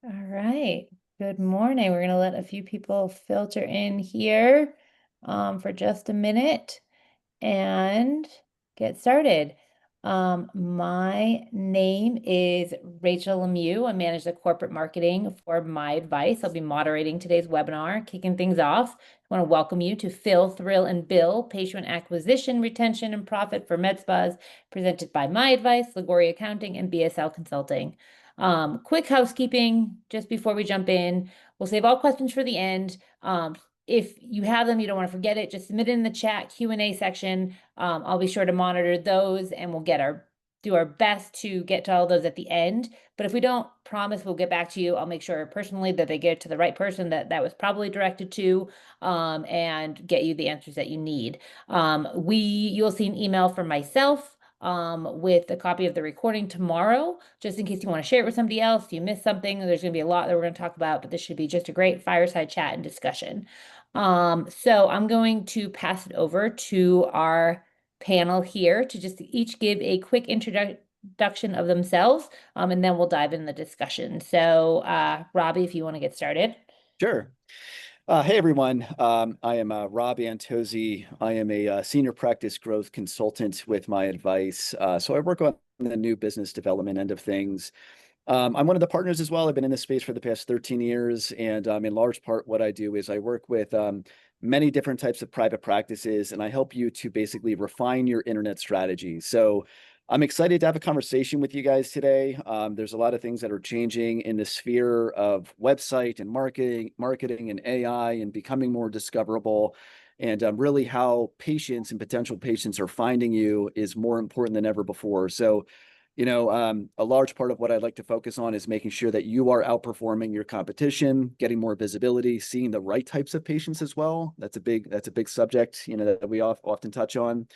All right. Good morning. We're going to let a few people filter in here for just a minute and get started. My name is Rachel Lemieux. I manage the corporate marketing for MyAdvice. I'll be moderating today's webinar, kicking things off. I want to welcome you to Fill, Thrill, and Bill, Patient Acquisition, Retention, and Profit for Medspas, presented by MyAdvice, Liguori Accounting, and BSL Consulting. Quick housekeeping just before we jump in. We'll save all questions for the end. If you have them, you don't want to forget it, just submit it in the chat Q&A section. I'll be sure to monitor those and we'll do our best to get to all those at the end. But if we don't, promise we'll get back to you. I'll make sure personally that they get to the right person that was probably directed to, and get you the answers that you need. You'll see an email from myself with a copy of the recording tomorrow, just in case you want to share it with somebody else, you missed something. There's going to be a lot that we're going to talk about, but this should be just a great fireside chat and discussion. So I'm going to pass it over to our panel here to just each give a quick introduction of themselves, and then we'll dive in the discussion. So, Robbie, if you want to get started. Sure. Hey, everyone. I am Rob Antozzi. I am a senior practice growth consultant with MyAdvice. So I work on the new business development end of things. I'm one of the partners as well. I've been in this space for the past 13 years. And in large part, what I do is I work with many different types of private practices, and I help you to basically refine your internet strategy. So I'm excited to have a conversation with you guys today. There's a lot of things that are changing in the sphere of website and marketing and AI and becoming more discoverable. And really how patients and potential patients are finding you is more important than ever before. So a large part of what I'd like to focus on is making sure that you are outperforming your competition, getting more visibility, seeing the right types of patients as well. That's a big subject, that we often touch on.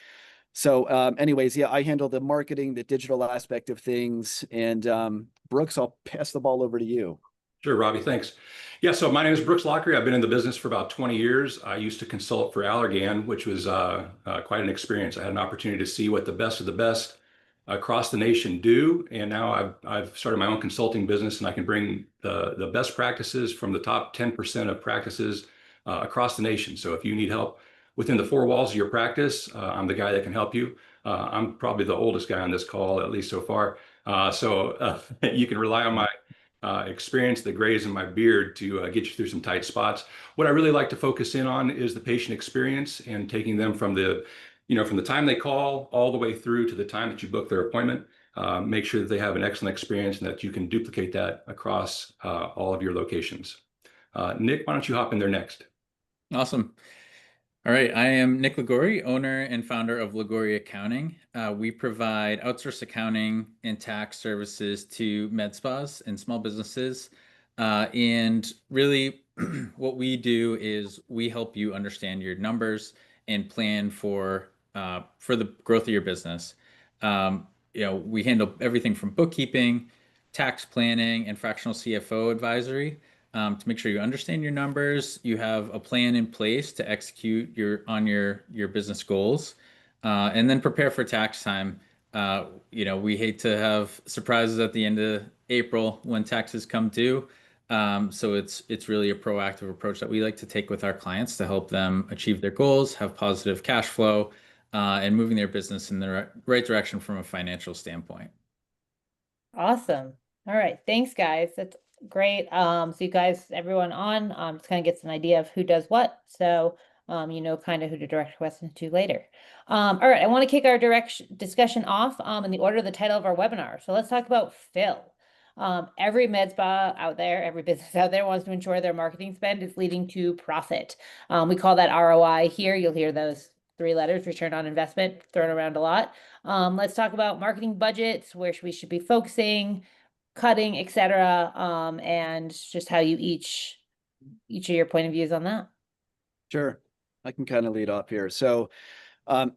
So anyways, yeah, I handle the marketing, the digital aspect of things. And Brooks, I'll pass the ball over to you. Sure, Robbie, thanks. Yeah, so my name is Brooks Lockery. I've been in the business for about 20 years. I used to consult for Allergan, which was quite an experience. I had an opportunity to see what the best of the best across the nation do. And now I've started my own consulting business, and I can bring the best practices from the top 10% of practices across the nation. So if you need help within the four walls of your practice, I'm the guy that can help you. I'm probably the oldest guy on this call, at least so far. So you can rely on my experience, the grays in my beard, to get you through some tight spots. What I really like to focus in on is the patient experience and taking them from from the time they call all the way through to the time that you book their appointment. Make sure that they have an excellent experience and that you can duplicate that across all of your locations. Nick, why don't you hop in there next? Awesome. All right, I am Nick Liguori, owner and founder of Liguori Accounting. We provide outsourced accounting and tax services to med spas and small businesses. And really, what we do is we help you understand your numbers and plan for the growth of your business. We handle everything from bookkeeping, tax planning, and fractional CFO advisory. To make sure you understand your numbers, you have a plan in place to execute your business goals, and then prepare for tax time. We hate to have surprises at the end of April when taxes come due. So it's really a proactive approach that we like to take with our clients to help them achieve their goals, have positive cash flow, and moving their business in the right direction from a financial standpoint. Awesome. All right. Thanks, guys. That's great. So you guys, everyone on, just kind of gets an idea of who does what. So, kind of who to direct questions to later. All right. I want to kick our discussion off in the order of the title of our webinar. So let's talk about Fill. Every med spa out there, every business out there wants to ensure their marketing spend is leading to profit. We call that ROI here. You'll hear those three letters, return on investment, thrown around a lot. Let's talk about marketing budgets, where we should be focusing, cutting, etc., and just how you each of your point of views on that. Sure. I can kind of lead off here. So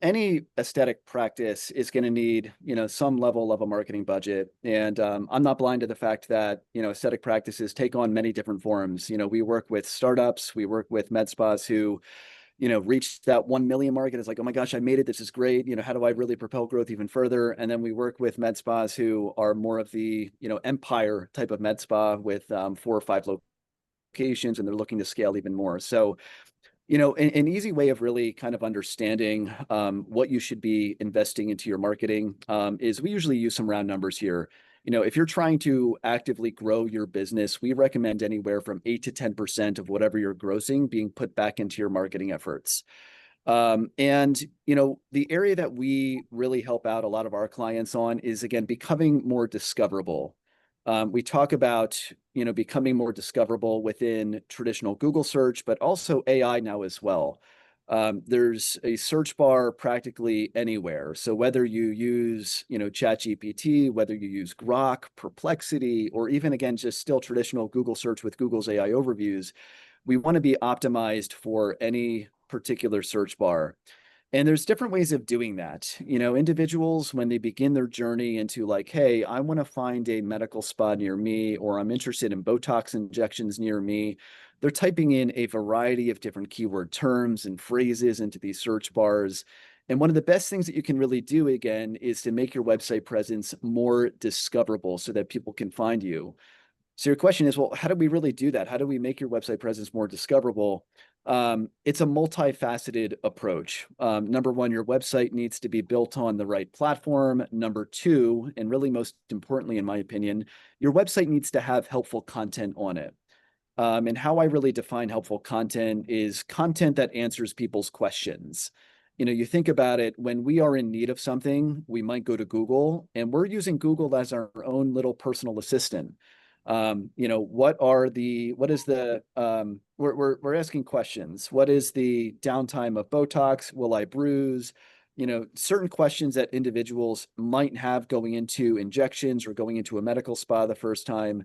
any aesthetic practice is going to need, some level of a marketing budget. And I'm not blind to the fact that, aesthetic practices take on many different forms. We work with startups, we work with med spas who reached that 1 million mark, and it's like, oh my gosh, I made it. This is great. How do I really propel growth even further? And then we work with med spas who are more of the, empire type of med spa with 4 or 5 locations, and they're looking to scale even more. So, an easy way of really kind of understanding what you should be investing into your marketing is we usually use some round numbers here. If you're trying to actively grow your business, we recommend anywhere from 8 to 10% of whatever you're grossing being put back into your marketing efforts. And the area that we really help out a lot of our clients on is, again, becoming more discoverable. We talk about, becoming more discoverable within traditional Google search, but also AI now as well. There's a search bar practically anywhere. So whether you use, ChatGPT, whether you use Grok, Perplexity, or even, again, just still traditional Google search with Google's AI overviews, we want to be optimized for any particular search bar. And there's different ways of doing that. Individuals, when they begin their journey into like, hey, I want to find a medical spa near me, or I'm interested in Botox injections near me, they're typing in a variety of different keyword terms and phrases into these search bars. And one of the best things that you can really do, again, is to make your website presence more discoverable so that people can find you. So your question is, well, how do we really do that? How do we make your website presence more discoverable? It's a multifaceted approach. Number one, your website needs to be built on the right platform. Number two, and really most importantly, in my opinion, your website needs to have helpful content on it. And how I really define helpful content is content that answers people's questions. You think about it, when we are in need of something, we might go to Google, and we're using Google as our own little personal assistant. We're asking questions. What is the downtime of Botox? Will I bruise? Certain questions that individuals might have going into injections or going into a medical spa the first time.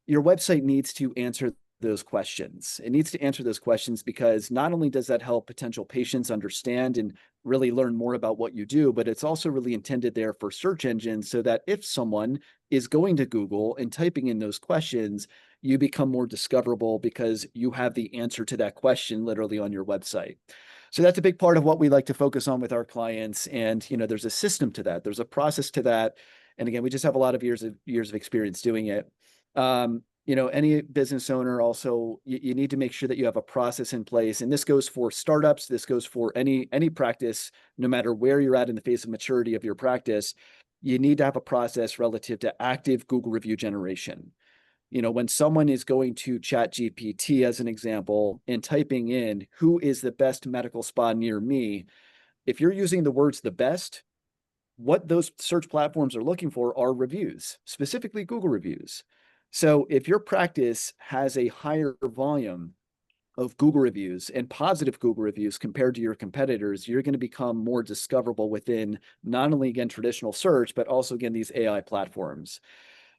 Your website needs to answer those questions. It needs to answer those questions because not only does that help potential patients understand and really learn more about what you do, but it's also really intended there for search engines so that if someone is going to Google and typing in those questions, you become more discoverable because you have the answer to that question literally on your website. So that's a big part of what we like to focus on with our clients. And, there's a system to that. There's a process to that. And again, we just have a lot of years of experience doing it. Any business owner also, you need to make sure that you have a process in place. And this goes for startups. This goes for any practice, no matter where you're at in the phase of maturity of your practice. You need to have a process relative to active Google review generation. When someone is going to ChatGPT, as an example, and typing in, who is the best medical spa near me? If you're using the words the best, what those search platforms are looking for are reviews, specifically Google reviews. So if your practice has a higher volume of Google reviews and positive Google reviews compared to your competitors, you're going to become more discoverable within not only, again, traditional search, but also, again, these AI platforms.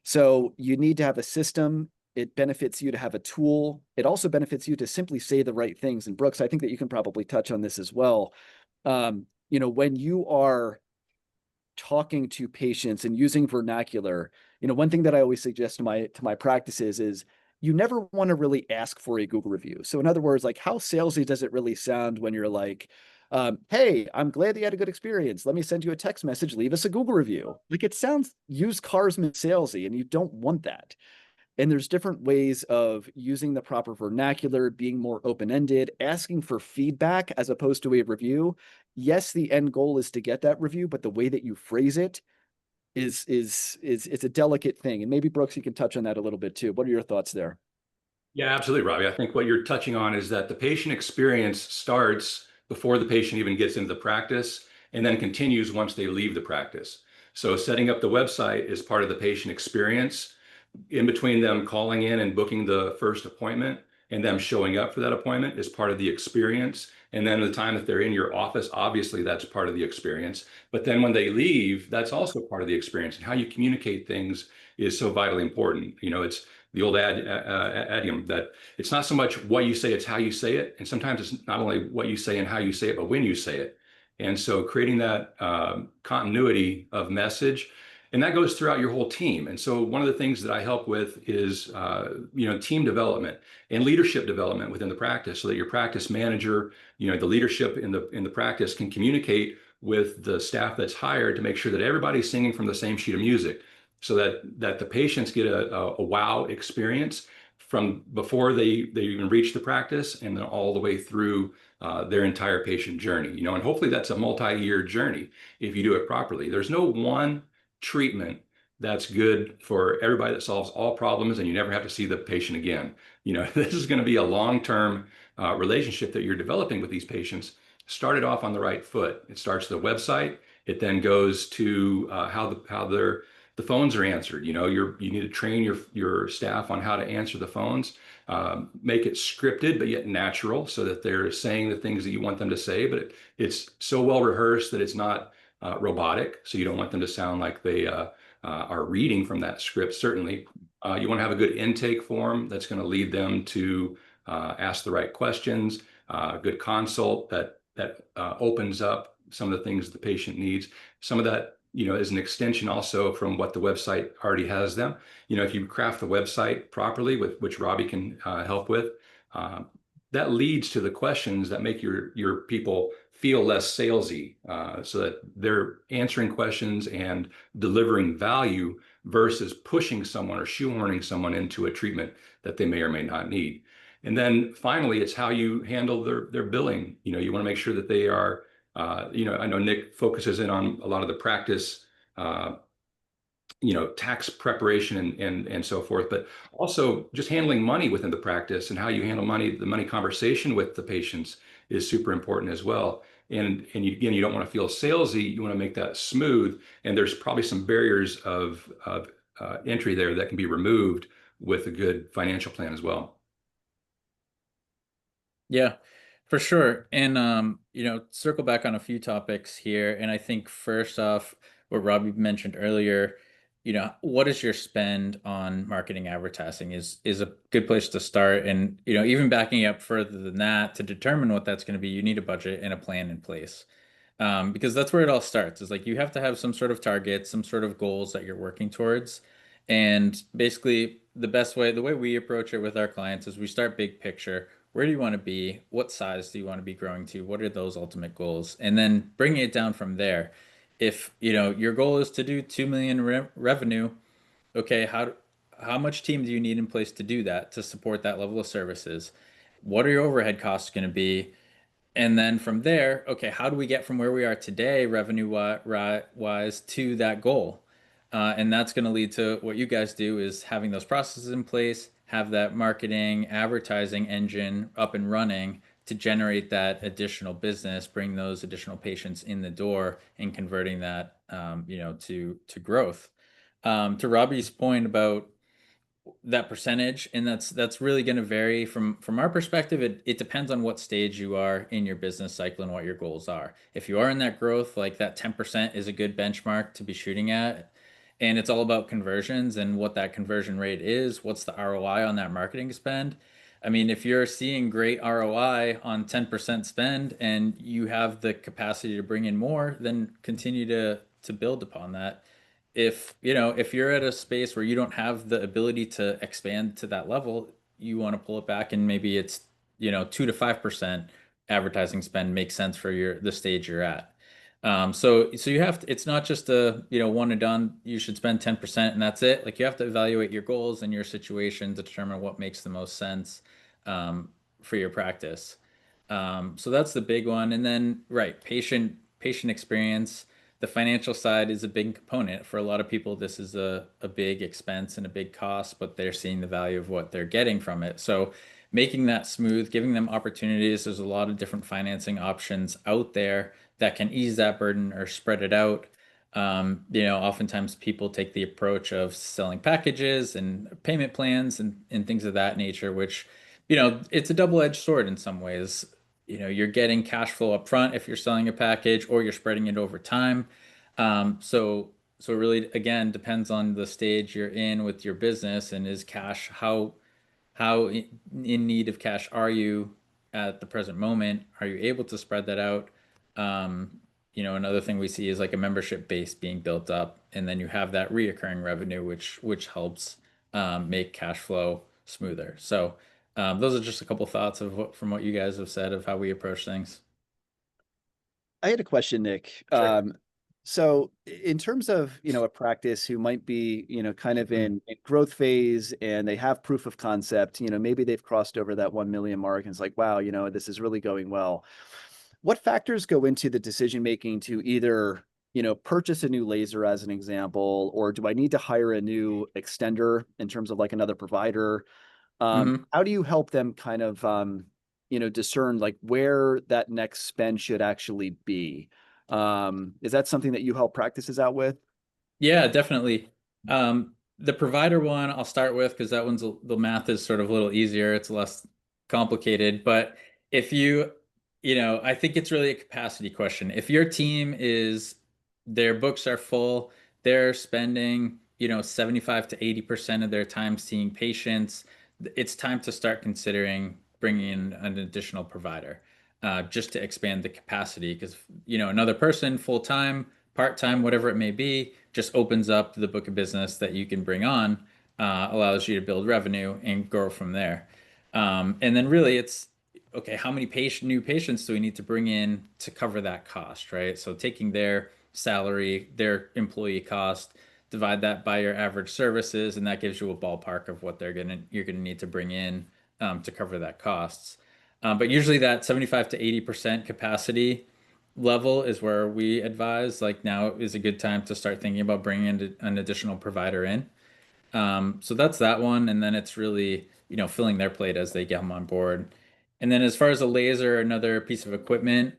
So you need to have a system. It benefits you to have a tool. It also benefits you to simply say the right things. And Brooks, I think that you can probably touch on this as well. When you are talking to patients and using vernacular, one thing that I always suggest to my practices is you never want to really ask for a Google review. So in other words, like, how salesy does it really sound when you're like, hey, I'm glad that you had a good experience. Let me send you a text message. Leave us a Google review. Like, it sounds used cars salesy, and you don't want that. And there's different ways of using the proper vernacular, being more open-ended, asking for feedback as opposed to a review. Yes, the end goal is to get that review, but the way that you phrase it is it's a delicate thing. And maybe Brooks, you can touch on that a little bit too. What are your thoughts there? Yeah, absolutely, Robbie. I think what you're touching on is that the patient experience starts before the patient even gets into the practice and then continues once they leave the practice. So setting up the website is part of the patient experience. In between them calling in and booking the first appointment and them showing up for that appointment is part of the experience. And then the time that they're in your office, obviously that's part of the experience. But then when they leave, that's also part of the experience. And how you communicate things is so vitally important. It's the old idiom that it's not so much what you say, it's how you say it. And sometimes it's not only what you say and how you say it, but when you say it. And so creating that continuity of message And that goes throughout your whole team. And so one of the things that I help with is, team development and leadership development within the practice, so that your practice manager, the leadership in the practice can communicate with the staff that's hired to make sure that everybody's singing from the same sheet of music, so that the patients get a wow experience from before they even reach the practice, and then all the way through their entire patient journey. And hopefully that's a multi-year journey if you do it properly. There's no one treatment that's good for everybody that solves all problems and you never have to see the patient again. This is going to be a long-term relationship that you're developing with these patients. Started off on the right foot. It starts the website. It then goes to how the phones are answered. You need to train your staff on how to answer the phones. Make it scripted but yet natural, so that they're saying the things that you want them to say, but it's so well rehearsed that it's not robotic. So you don't want them to sound like they are reading from that script. Certainly, you want to have a good intake form that's going to lead them to ask the right questions. A good consult that opens up some of the things the patient needs. Some of that, is an extension also from what the website already has them. If you craft the website properly, with which Robbie can help with, that leads to the questions that make your people feel less salesy, so that they're answering questions and delivering value versus pushing someone or shoehorning someone into a treatment that they may or may not need. And then finally, it's how you handle their billing. You want to make sure that they are, I know Nick focuses in on a lot of the practice, tax preparation and so forth, but also just handling money within the practice and how you handle the money conversation with the patients is super important as well. And again, you don't want to feel salesy. You want to make that smooth. And there's probably some barriers of entry there that can be removed with a good financial plan as well. Yeah, for sure. And circle back on a few topics here. And I think first off, what Robbie mentioned earlier, what is your spend on marketing advertising is a good place to start. And even backing up further than that, to determine what that's going to be, you need a budget and a plan in place. Because that's where it all starts. Is like you have to have some sort of target, some sort of goals that you're working towards. And basically, the way we approach it with our clients is we start big picture. Where do you want to be? What size do you want to be growing to? What are those ultimate goals? And then bringing it down from there. If your goal is to do 2 million revenue, okay, how much team do you need in place to do that, to support that level of services? What are your overhead costs going to be? And then from there, okay, how do we get from where we are today, revenue wise, to that goal? And that's going to lead to what you guys do, is having those processes in place, have that marketing, advertising engine up and running to generate that additional business, bring those additional patients in the door, and converting that, to growth. To Robbie's point about that percentage, and that's really going to vary from our perspective. It depends on what stage you are in your business cycle and what your goals are. If you are in that growth, like that 10% is a good benchmark to be shooting at, and it's all about conversions and what that conversion rate is. What's the ROI on that marketing spend? I mean, if you're seeing great ROI on 10% spend and you have the capacity to bring in more, then continue to build upon that. If you're at a space where you don't have the ability to expand to that level, you want to pull it back, and maybe it's 2 to 5% advertising spend makes sense for the stage you're at. So you have to, it's not just a one and done, you should spend 10% and that's it. Like, you have to evaluate your goals and your situation to determine what makes the most sense for your practice. So that's the big one. And then, right, patient experience. The financial side is a big component. For a lot of people, this is a big expense and a big cost, but they're seeing the value of what they're getting from it. So making that smooth, giving them opportunities. There's a lot of different financing options out there that can ease that burden or spread it out. Oftentimes people take the approach of selling packages and payment plans and things of that nature, which, it's a double-edged sword in some ways. You're getting cash flow up front if you're selling a package, or you're spreading it over time. So it really, again, depends on the stage you're in with your business, and is cash, how in need of cash are you at the present moment? Are you able to spread that out? another thing we see is like a membership base being built up, and then you have that reoccurring revenue, which helps make cash flow smoother. So those are just a couple thoughts from what you guys have said of how we approach things. I had a question, Nick. Sure. So in terms of, a practice who might be, kind of in growth phase and they have proof of concept, maybe they've crossed over that 1 million mark and it's like, wow, this is really going well. What factors go into the decision making to either, purchase a new laser as an example, or do I need to hire a new extender in terms of like another provider? Hmm. How do you help them kind of, discern like where that next spend should actually be? Is that something that you help practices out with? Yeah, definitely. The provider one I'll start with because that one's the math is sort of a little easier. It's less complicated. But if I think it's really a capacity question. If your team their books are full, they're spending, 75 to 80% of their time seeing patients, it's time to start considering bringing in an additional provider, just to expand the capacity. Because, another person full time, part-time, whatever it may be, just opens up the book of business that you can bring on, allows you to build revenue and grow from there. And then really it's, okay, how many new patients do we need to bring in to cover that cost, right? So taking their salary, their employee cost, divide that by your average services, and that gives you a ballpark of what you're gonna need to bring in to cover that costs. But usually that 75 to 80% capacity level is where we advise, like now is a good time to start thinking about bringing in an additional provider in. So that's that one. And then it's really, filling their plate as they get them on board. And then as far as a laser, another piece of equipment,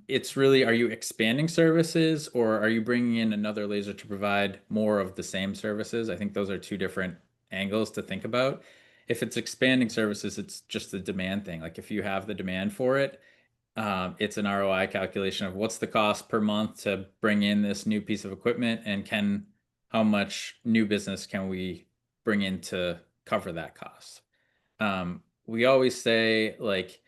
it's really, are you expanding services or are you bringing in another laser to provide more of the same services? I think those are two different angles to think about. If it's expanding services, it's just the demand thing. Like if you have the demand for it, it's an ROI calculation of what's the cost per month to bring in this new piece of equipment and how much new business can we bring in to cover that cost. We always say like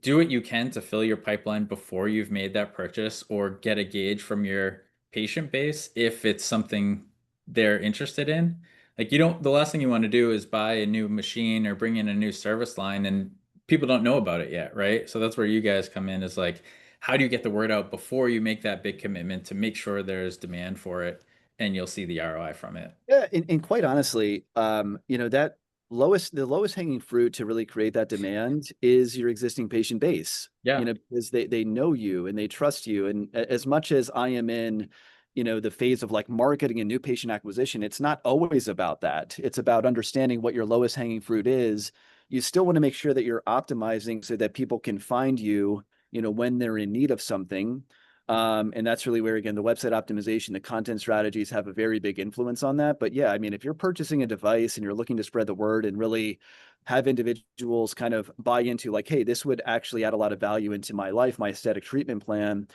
do what you can to fill your pipeline before you've made that purchase or get a gauge from your patient base if it's something they're interested in. Like the last thing you want to do is buy a new machine or bring in a new service line and people don't know about it yet, right? So that's where you guys come in is like, how do you get the word out before you make that big commitment to make sure there's demand for it and you'll see the ROI from it? Yeah, and quite honestly, that the lowest hanging fruit to really create that demand is your existing patient base. Yeah. Because they know you and they trust you. And as much as I am in, the phase of like marketing and new patient acquisition, it's not always about that. It's about understanding what your lowest hanging fruit is. You still want to make sure that you're optimizing so that people can find you, when they're in need of something. And that's really where, again, the website optimization, the content strategies have a very big influence on that. But yeah, I mean, if you're purchasing a device and you're looking to spread the word and really have individuals kind of buy into like, hey, this would actually add a lot of value into my life, my aesthetic treatment plan.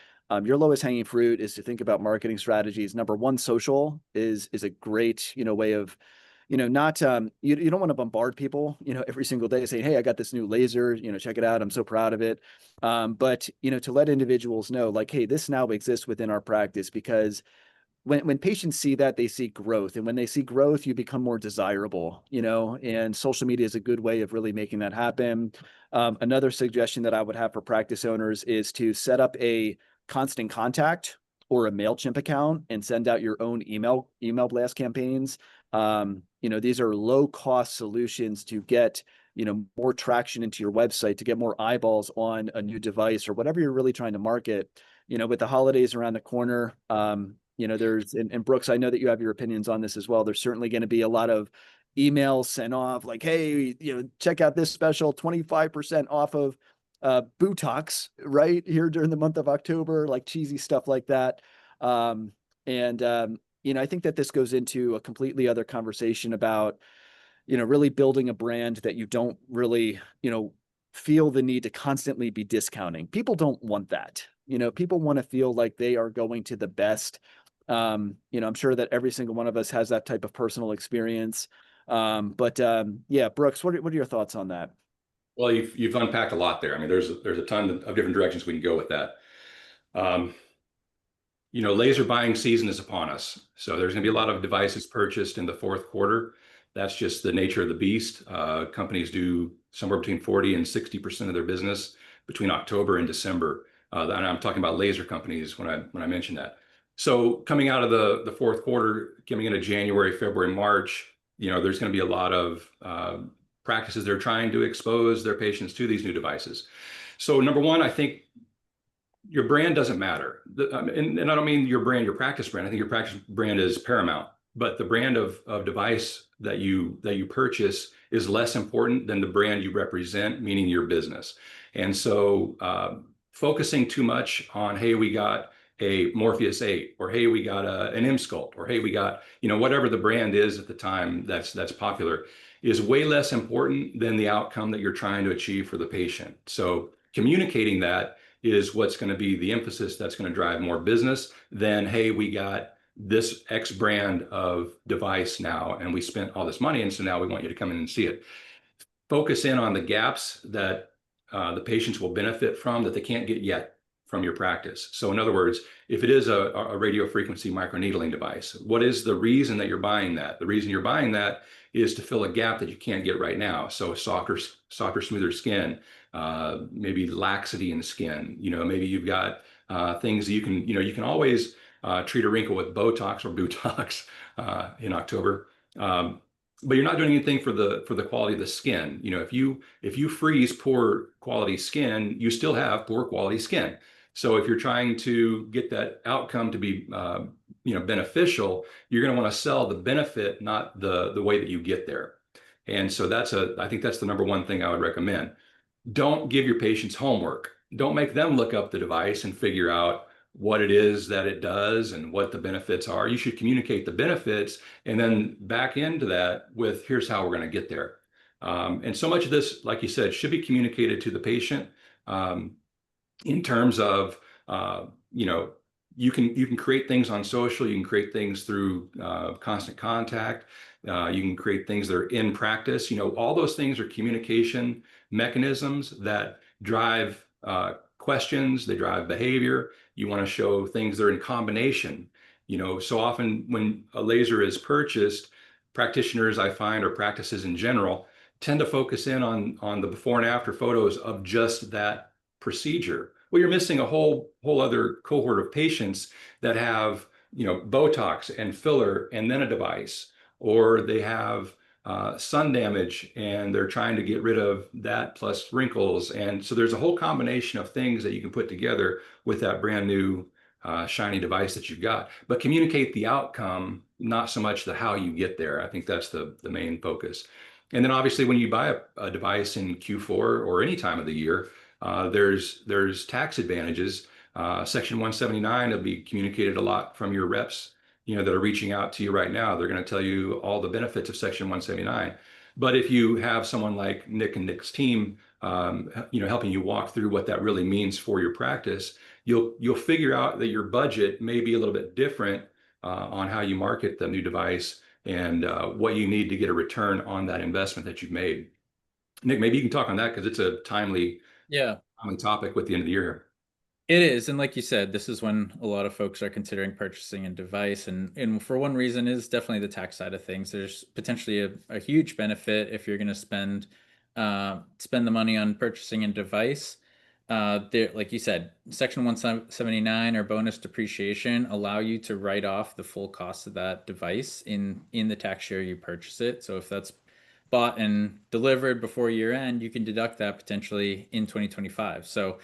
Your lowest hanging fruit is to think about marketing strategies. Number one, social is a great, way of not you don't want to bombard people, every single day saying, hey, I got this new laser, check it out. I'm so proud of it. But to let individuals know, like, hey, this now exists within our practice because when patients see that, they see growth. And when they see growth, you become more desirable, and social media is a good way of really making that happen. Another suggestion that I would have for practice owners is to set up a constant contact or a MailChimp account and send out your own email blast campaigns. These are low cost solutions to get, more traction into your website, to get more eyeballs on a new device or whatever you're really trying to market. With the holidays around the corner, there's, and Brooks, I know that you have your opinions on this as well. There's certainly going to be a lot of emails sent off like, hey, check out this special 25% off of Botox right here during the month of October, like cheesy stuff like that. And I think that this goes into a completely other conversation about, really building a brand that you don't really, feel the need to constantly be discounting. People don't want that. People want to feel like they are going to the best. I'm sure that every single one of us has that type of personal experience. But yeah, Brooks, what are your thoughts on that? Well, you've unpacked a lot there. I mean, there's a ton of different directions we can go with that. laser buying season is upon us. So there's going to be a lot of devices purchased in the fourth quarter. That's just the nature of the beast. Companies do somewhere between 40 and 60% of their business between October and December. And I'm talking about laser companies when I mention that. So coming out of the fourth quarter, coming into January, February, March, there's going to be a lot of practices that are trying to expose their patients to these new devices. So number one, I think your brand doesn't matter. And I don't mean your brand, your practice brand. I think your practice brand is paramount. But the brand of device that you purchase is less important than the brand you represent, meaning your business. And so focusing too much on, hey, we got a Morpheus 8, or hey, we got an M-Sculpt, or hey, we got, whatever the brand is at the time that's popular, is way less important than the outcome that you're trying to achieve for the patient. So communicating that is what's going to be the emphasis that's going to drive more business than, hey, we got this X brand of device now, and we spent all this money, and so now we want you to come in and see it. Focus in on the gaps that the patients will benefit from that they can't get yet from your practice. So in other words, if it is a radio frequency microneedling device, what is the reason that you're buying that? The reason you're buying that is to fill a gap that you can't get right now. So softer, smoother skin, maybe laxity in the skin. Maybe you've got things that you can always treat a wrinkle with Botox or Botox in October. But you're not doing anything for the quality of the skin. If you freeze poor quality skin, you still have poor quality skin. So if you're trying to get that outcome to be beneficial, you're going to want to sell the benefit, not the way that you get there. And so I think that's the number one thing I would recommend. Don't give your patients homework. Don't make them look up the device and figure out what it is that it does and what the benefits are. You should communicate the benefits and then back into that with, here's how we're going to get there. And so much of this, like you said, should be communicated to the patient in terms of, you can create things on social, you can create things through constant contact, you can create things that are in practice. All those things are communication mechanisms that drive questions, they drive behavior. You want to show things that are in combination. So often when a laser is purchased, practitioners, I find, or practices in general, tend to focus in on the before and after photos of just that procedure. Well, you're missing a whole other cohort of patients that have, Botox and filler and then a device, or they have sun damage and they're trying to get rid of that plus wrinkles. And so there's a whole combination of things that you can put together with that brand new shiny device that you've got, but communicate the outcome, not so much the how you get there. I think that's the main focus. And then obviously when you buy a device in Q4 or any time of the year, there's tax advantages. Section 179 will be communicated a lot from your reps, that are reaching out to you right now. They're going to tell you all the benefits of Section 179. But if you have someone like Nick and Nick's team, helping you walk through what that really means for your practice, you'll figure out that your budget may be a little bit different on how you market the new device and what you need to get a return on that investment that you've made. Nick, maybe you can talk on that because it's a timely topic with the end of the year. It is. And like you said, this is when a lot of folks are considering purchasing a device. And for one reason is definitely the tax side of things. There's potentially a huge benefit if you're going to spend the money on purchasing a device. Like you said, Section 179 or bonus depreciation allow you to write off the full cost of that device in the tax year you purchase it. So if that's bought and delivered before year end, you can deduct that potentially in 2025. So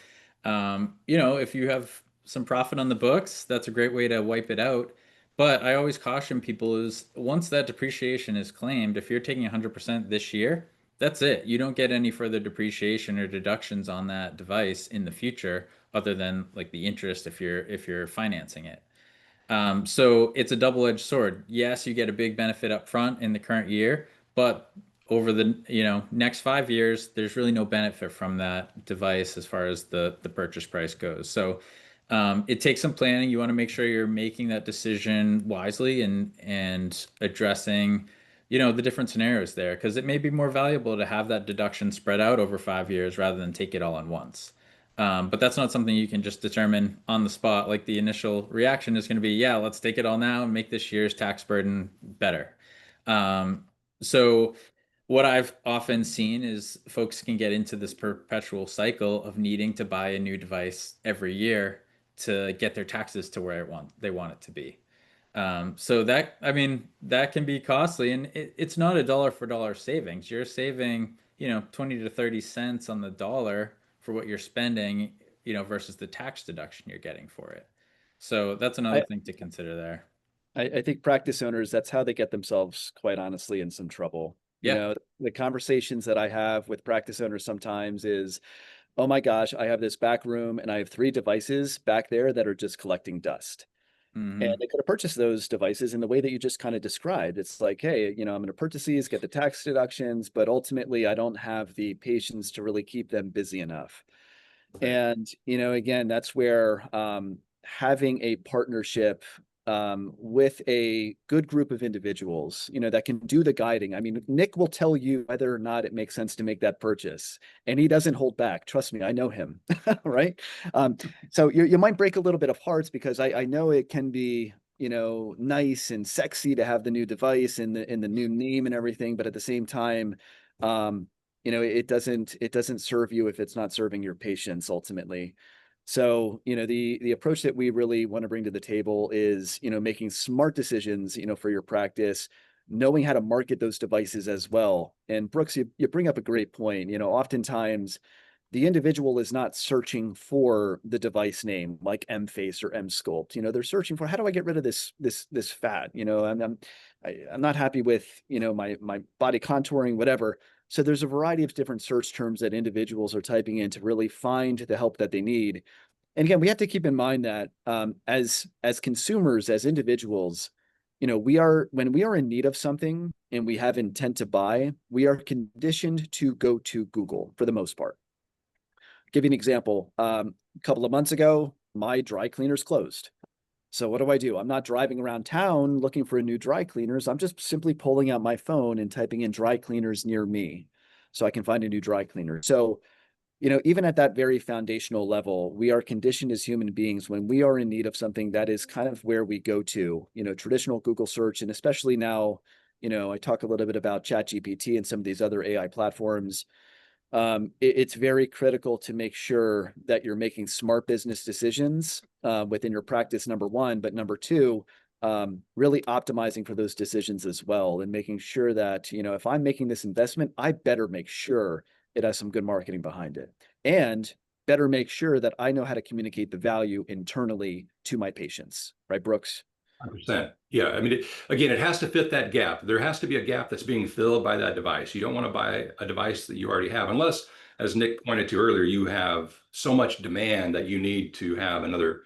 if you have some profit on the books, that's a great way to wipe it out. But I always caution people is once that depreciation is claimed, if you're taking 100% this year, that's it. You don't get any further depreciation or deductions on that device in the future, other than like the interest if you're financing it. So it's a double-edged sword. Yes, you get a big benefit up front in the current year, but over the next 5 years, there's really no benefit from that device as far as the purchase price goes. So it takes some planning. You want to make sure you're making that decision wisely and addressing the different scenarios there, because it may be more valuable to have that deduction spread out over 5 years rather than take it all at once. But that's not something you can just determine on the spot. Like the initial reaction is going to be, yeah, let's take it all now and make this year's tax burden better. So what I've often seen is folks can get into this perpetual cycle of needing to buy a new device every year to get their taxes to where they want it to be. So that, I mean, that can be costly, and it's not a dollar for dollar savings. You're saving, 20 to 30 cents on the dollar for what you're spending, versus the tax deduction you're getting for it. So that's another I, thing to consider there. I think practice owners, that's how they get themselves, quite honestly, in some trouble. Yeah. The conversations that I have with practice owners sometimes is, oh my gosh, I have this back room and I have 3 devices back there that are just collecting dust. And Hmm. they could have purchased those devices in the way that you just kind of described. It's like, hey, I'm going to purchase these, get the tax deductions, but ultimately I don't have the patience to really keep them busy enough. Right. And, again, that's where having a partnership with a good group of individuals, that can do the guiding. I mean, Nick will tell you whether or not it makes sense to make that purchase, and he doesn't hold back. Trust me, I know him, right? So you might break a little bit of hearts because I know it can be, nice and sexy to have the new device and the new name and everything, but at the same time, it doesn't serve you if it's not serving your patients ultimately. So, the approach that we really want to bring to the table is, making smart decisions, for your practice, knowing how to market those devices as well. And Brooks, you bring up a great point. Oftentimes the individual is not searching for the device name like M-Face or M-Sculpt. They're searching for, how do I get rid of this fat? I'm not happy with, my body contouring, whatever. So there's a variety of different search terms that individuals are typing in to really find the help that they need. And again, we have to keep in mind that as consumers, as individuals, when we are in need of something and we have intent to buy, we are conditioned to go to Google for the most part. Give you an example. A couple of months ago, my dry cleaners closed. So what do? I'm not driving around town looking for new dry cleaners. I'm just simply pulling out my phone and typing in dry cleaners near me so I can find a new dry cleaner. So, even at that very foundational level, we are conditioned as human beings when we are in need of something, that is kind of where we go to, traditional Google search. And especially now, I talk a little bit about ChatGPT and some of these other AI platforms. It's very critical to make sure that you're making smart business decisions within your practice, number one, but number two, really optimizing for those decisions as well, and making sure that, if I'm making this investment, I better make sure it has some good marketing behind it, and better make sure that I know how to communicate the value internally to my patients, right, Brooks? 100%. Yeah. I mean, again, it has to fit that gap. There has to be a gap that's being filled by that device. You don't want to buy a device that you already have, unless, as Nick pointed to earlier, you have so much demand that you need to have another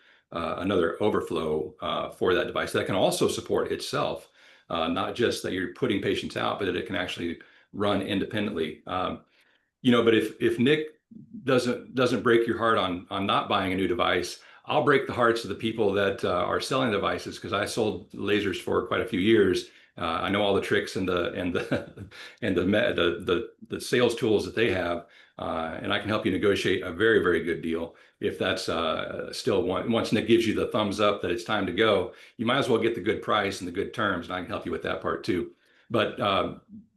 overflow for that device that can also support itself, not just that you're putting patients out, but that it can actually run independently. But if Nick doesn't break your heart on not buying a new device, I'll break the hearts of the people that are selling devices, because I sold lasers for quite a few years. I know all the tricks and the sales tools that they have, and I can help you negotiate a very, very good deal. If that's still once Nick gives you the thumbs up that it's time to go, you might as well get the good price and the good terms, and I can help you with that part too. But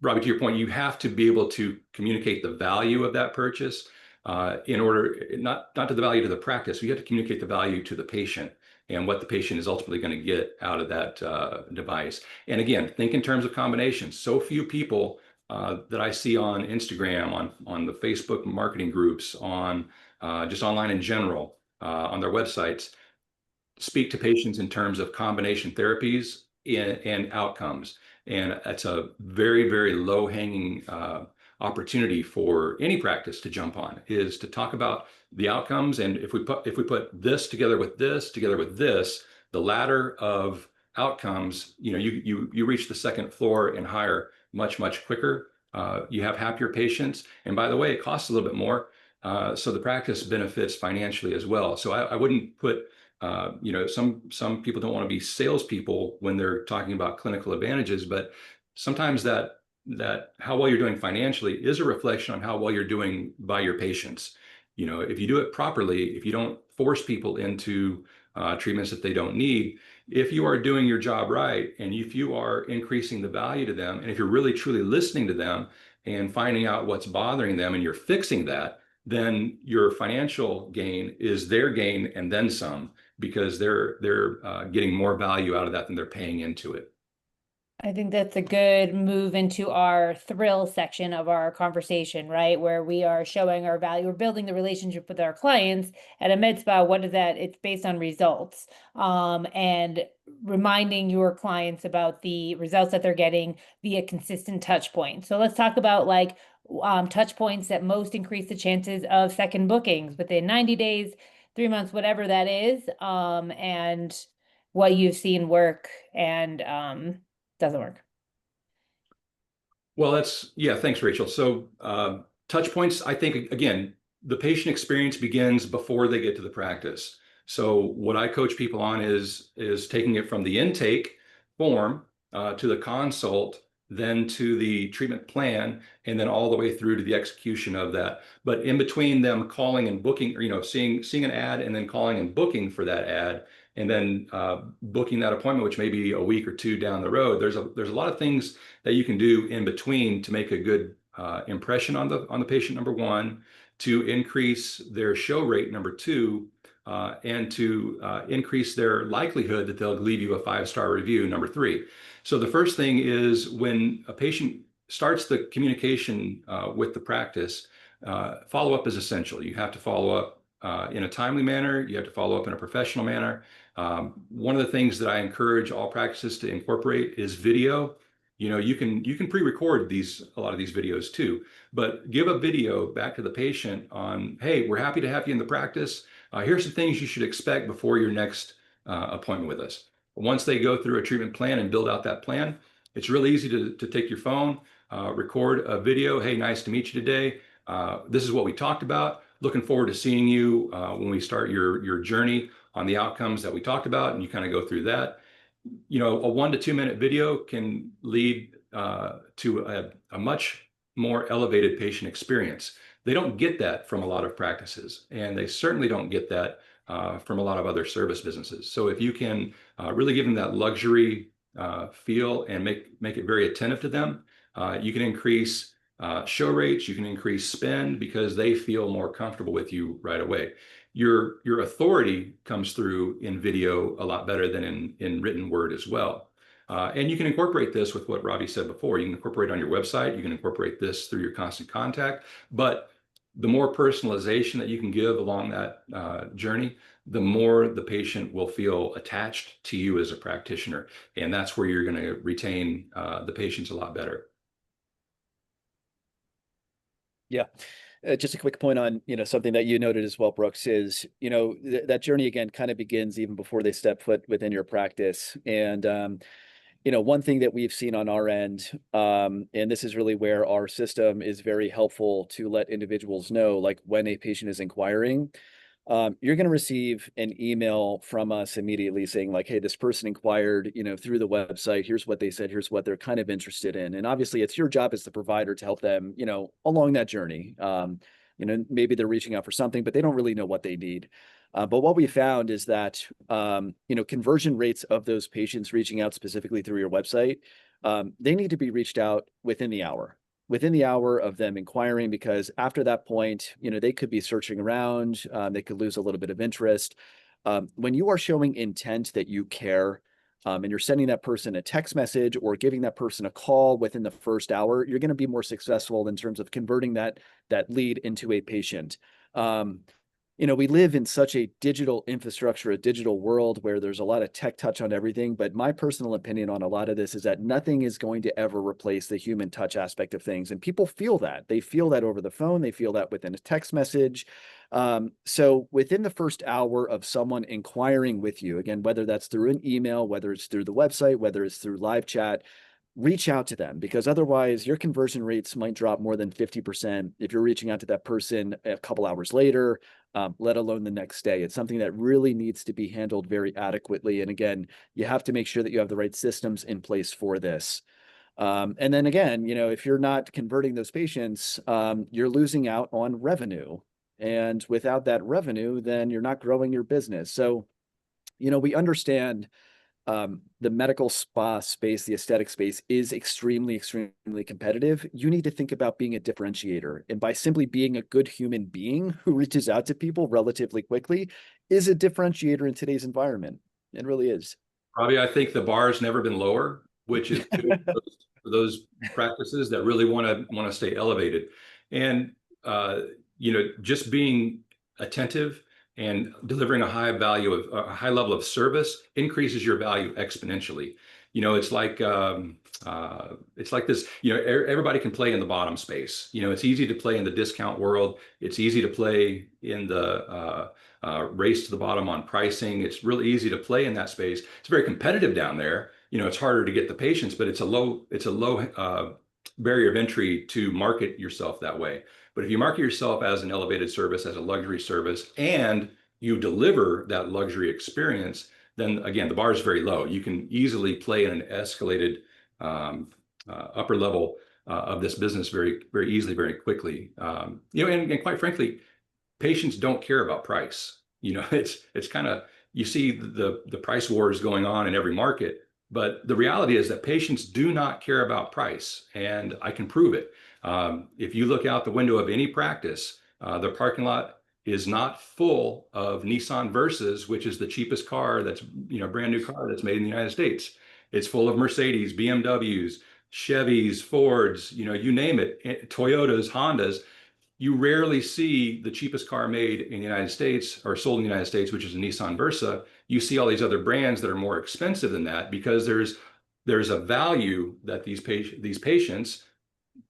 Robbie, to your point, you have to be able to communicate the value of that purchase in order, not to the value to the practice. You have to communicate the value to the patient and what the patient is ultimately going to get out of that device. And again, think in terms of combinations. So few people that I see on Instagram, on the Facebook marketing groups, on just online in general, on their websites, speak to patients in terms of combination therapies and outcomes. And that's a very, very low hanging opportunity for any practice to jump on, is to talk about the outcomes. And if we put this together with this, the ladder of outcomes, you reach the second floor and higher much, much quicker. You have happier patients. And by the way, it costs a little bit more. So the practice benefits financially as well. So I wouldn't put some people don't want to be salespeople when they're talking about clinical advantages, but sometimes that how well you're doing financially is a reflection on how well you're doing by your patients. You know, if you do it properly, if you don't force people into treatments that they don't need, if you are doing your job right, and if you are increasing the value to them, and if you're really truly listening to them and finding out what's bothering them and you're fixing that, then your financial gain is their gain and then some, because they're getting more value out of that than they're paying into it. I think that's a good move into our thrill section of our conversation, right? Where we are showing our value, we're building the relationship with our clients at a med spa. What is that? It's based on results, and reminding your clients about the results that they're getting via consistent touch points. So let's talk about like touch points that most increase the chances of second bookings within 90 days, 3 months, whatever that is, and what you've seen work and doesn't work. Well, yeah, thanks, Rachel. So touch points, I think, again, the patient experience begins before they get to the practice. So what I coach people on is taking it from the intake form to the consult, then to the treatment plan, and then all the way through to the execution of that. But in between them calling and booking, or, you know, seeing an ad and then calling and booking for that ad, and then booking that appointment, which may be a week or two down the road, there's a lot of things that you can do in between to make a good impression on the patient, number one, to increase their show rate, number two, and to increase their likelihood that they'll leave you a 5-star review, number three. So the first thing is, when a patient starts the communication with the practice, follow-up is essential. You have to follow up in a timely manner. You have to follow up in a professional manner. One of the things that I encourage all practices to incorporate is video. You know, you can pre-record a lot of these videos too, but give a video back to the patient on, hey, we're happy to have you in the practice. Here's some things you should expect before your next appointment with us. Once they go through a treatment plan and build out that plan, it's really easy to take your phone, record a video. Hey, nice to meet you today. This is what we talked about. Looking forward to seeing you when we start your journey on the outcomes that we talked about, and you kind of go through that. You know, a 1 to 2 minute video can lead to a much more elevated patient experience. They don't get that from a lot of practices, and they certainly don't get that from a lot of other service businesses. So if you can really give them that luxury feel and make it very attentive to them, you can increase show rates, you can increase spend, because they feel more comfortable with you right away. Your authority comes through in video a lot better than in written word as well. And you can incorporate this with what Robbie said before. You can incorporate it on your website. You can incorporate this through your constant contact. But the more personalization that you can give along that journey, the more the patient will feel attached to you as a practitioner. And that's where you're going to retain the patients a lot better. Yeah. Just a quick point on, something that you noted as well, Brooks, is, that journey again kind of begins even before they step foot within your practice. And, one thing that we've seen on our end, and this is really where our system is very helpful to let individuals know, like when a patient is inquiring, you're going to receive an email from us immediately saying like, hey, this person inquired, through the website. Here's what they said. Here's what they're kind of interested in. And obviously it's your job as the provider to help them, along that journey. Maybe they're reaching out for something, but they don't really know what they need. But what we found is that, conversion rates of those patients reaching out specifically through your website, they need to be reached out within the hour of them inquiring, because after that point, they could be searching around, they could lose a little bit of interest. When you are showing intent that you care, and you're sending that person a text message or giving that person a call within the first hour, you're going to be more successful in terms of converting that lead into a patient. We live in such a digital infrastructure, a digital world where there's a lot of tech touch on everything. But my personal opinion on a lot of this is that nothing is going to ever replace the human touch aspect of things. And people feel that. They feel that over the phone. They feel that within a text message. So within the first hour of someone inquiring with you, again, whether that's through an email, whether it's through the website, whether it's through live chat, reach out to them, because otherwise your conversion rates might drop more than 50% if you're reaching out to that person a couple hours later, let alone the next day. It's something that really needs to be handled very adequately. And again, you have to make sure that you have the right systems in place for this. And then again, if you're not converting those patients, you're losing out on revenue. And without that revenue, then you're not growing your business. So, we understand the medical spa space, the aesthetic space is extremely, extremely competitive. You need to think about being a differentiator. And by simply being a good human being who reaches out to people relatively quickly is a differentiator in today's environment. It really is. Robbie, I think the bar has never been lower, which is good for those practices that really want to stay elevated. And just being attentive and delivering a high value of a high level of service increases your value exponentially. It's like this. Everybody can play in the bottom space. It's easy to play in the discount world. It's easy to play in the race to the bottom on pricing. It's really easy to play in that space. It's very competitive down there. It's harder to get the patients, but it's a low barrier of entry to market yourself that way. But if you market yourself as an elevated service, as a luxury service, and you deliver that luxury experience, then again, the bar is very low. You can easily play in an escalated upper level of this business very, very easily, very quickly. And quite frankly, patients don't care about price. It's kind of, you see the price wars going on in every market, but the reality is that patients do not care about price, and I can prove it. If you look out the window of any practice, the parking lot is not full of Nissan Versas, which is the cheapest car that's, brand new car that's made in the United States. It's full of Mercedes, BMWs, Chevys, Fords, you name it, Toyotas, Hondas. You rarely see the cheapest car made in the United States or sold in the United States, which is a Nissan Versa. You see all these other brands that are more expensive than that because there's a value that these patients,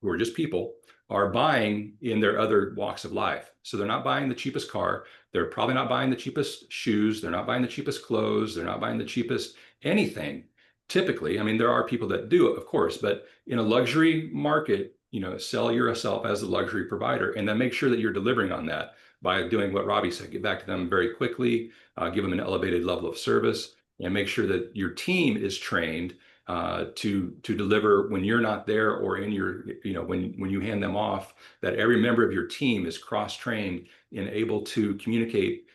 who are just people, are buying in their other walks of life. So they're not buying the cheapest car. They're probably not buying the cheapest shoes. They're not buying the cheapest clothes. They're not buying the cheapest anything. Typically, I mean, there are people that do it, of course, but in a luxury market, sell yourself as a luxury provider, and then make sure that you're delivering on that by doing what Robbie said, get back to them very quickly, give them an elevated level of service, and make sure that your team is trained to deliver when you're not there, or in your, when you hand them off, that every member of your team is cross-trained and able to communicate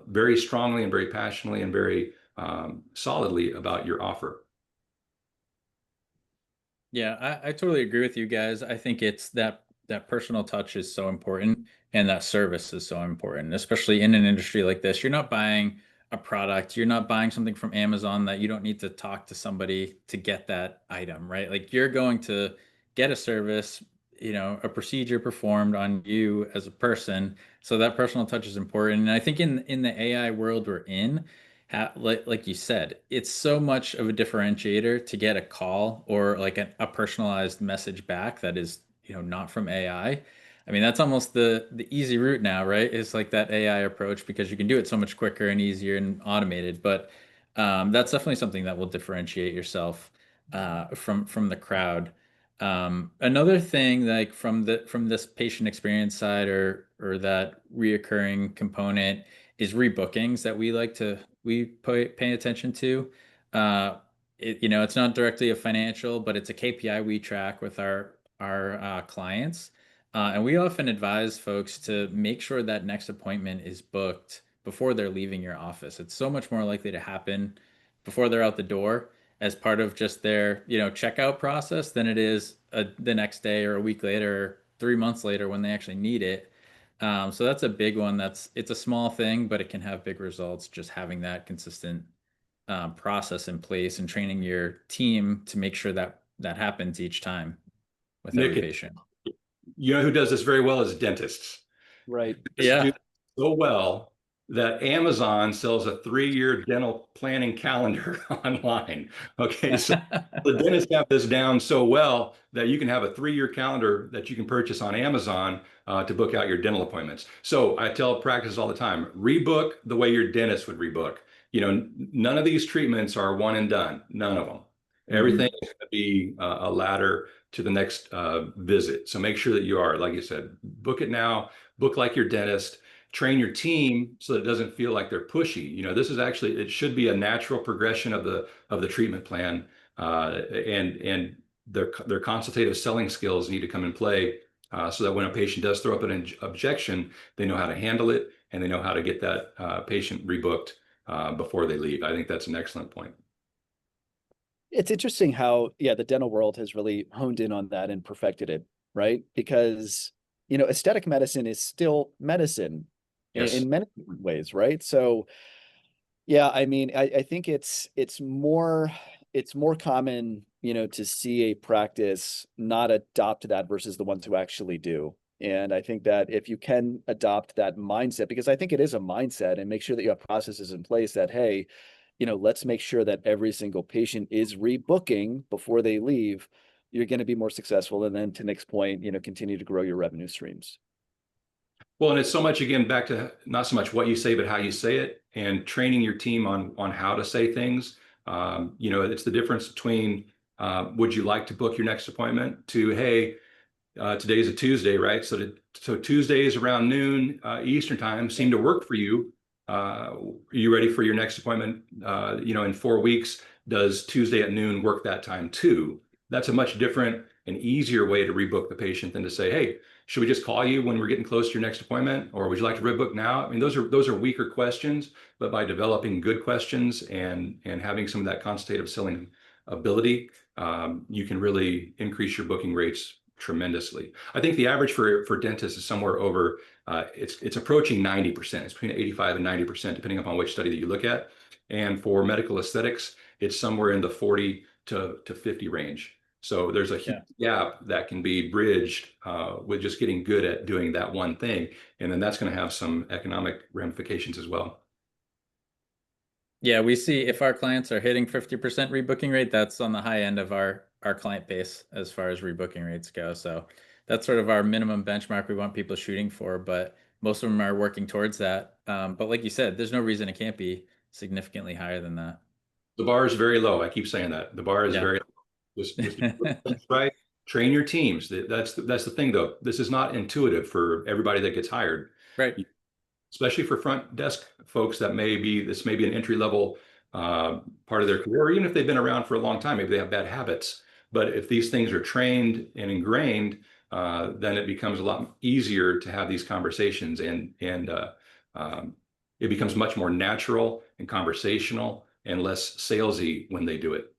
very strongly and very passionately and very solidly about your offer. Yeah, I totally agree with you guys. I think it's that personal touch is so important, and that service is so important, especially in an industry like this. You're not buying a product, you're not buying something from Amazon that you don't need to talk to somebody to get that item, right? Like, you're going to get a service, a procedure performed on you as a person. So that personal touch is important. And I think in the AI world we're in, like you said, it's so much of a differentiator to get a call or like a personalized message back that is, not from AI. I mean, that's almost the easy route now, right? It's like that AI approach, because you can do it so much quicker and easier and automated. But that's definitely something that will differentiate yourself from the crowd. Another thing, like from this patient experience side, or that reoccurring component, is rebookings that we pay attention to. It's not directly a financial, but it's a KPI we track with our clients. And we often advise folks to make sure that next appointment is booked before they're leaving your office. It's so much more likely to happen before they're out the door, as part of just their, checkout process, than it is the next day or a week later, or 3 months later when they actually need it. So that's a big one. It's a small thing, but it can have big results, just having that consistent process in place and training your team to make sure that happens each time with every Nick, patient. you know who does this very well is dentists. Right. Yeah. Do so well that Amazon sells a 3-year dental planning calendar online. Okay, so the dentists have this down so well that you can have a 3-year calendar that you can purchase on Amazon to book out your dental appointments. So I tell practices all the time, rebook the way your dentist would rebook. None of these treatments are one and done. None of them. Everything is going to be a ladder to the next visit. So make sure that you are, like you said, book it now, book like your dentist, train your team so that it doesn't feel like they're pushy. This is actually, it should be a natural progression of the treatment plan, and their consultative selling skills need to come in play so that when a patient does throw up an objection, they know how to handle it and they know how to get that patient rebooked before they leave. I think that's an excellent point. It's interesting how, yeah, the dental world has really honed in on that and perfected it, right? Because, aesthetic medicine is still medicine Yes. in many different ways, right? So, yeah, I mean, I think it's more common, to see a practice not adopt that versus the ones who actually do. And I think that if you can adopt that mindset, because I think it is a mindset, and make sure that you have processes in place that, hey, let's make sure that every single patient is rebooking before they leave, you're going to be more successful. And then to Nick's point, continue to grow your revenue streams. Well, and it's so much, again, back to not so much what you say, but how you say it, and training your team on how to say things. It's the difference between would you like to book your next appointment to, hey, today's a Tuesday, right? So Tuesdays around noon Eastern time seem to work for you. Are you ready for your next appointment? In 4 weeks, does Tuesday at noon work that time too? That's a much different and easier way to rebook the patient than to say, hey, should we just call you when we're getting close to your next appointment, or would you like to rebook now? I mean, those are weaker questions, but by developing good questions and having some of that consultative selling ability, you can really increase your booking rates tremendously. I think the average for dentists is somewhere over it's approaching 90%. It's between 85 and 90%, depending upon which study that you look at. And for medical aesthetics, it's somewhere in the 40 to 50 range. So there's a huge gap that can be bridged with just getting good at doing that one thing. And then that's going to have some economic ramifications as well. Yeah, we see if our clients are hitting 50% rebooking rate, that's on the high end of our client base as far as rebooking rates go. So that's sort of our minimum benchmark we want people shooting for, but most of them are working towards that. But like you said, there's no reason it can't be significantly higher than that. The bar is very low. I keep saying that. The bar is very low. Just right. Train your teams. That's the thing, though. This is not intuitive for everybody that gets hired. Right. Especially for front desk folks that this may be an entry level part of their career, or even if they've been around for a long time, maybe they have bad habits. But if these things are trained and ingrained, then it becomes a lot easier to have these conversations, and it becomes much more natural and conversational and less salesy when they do it.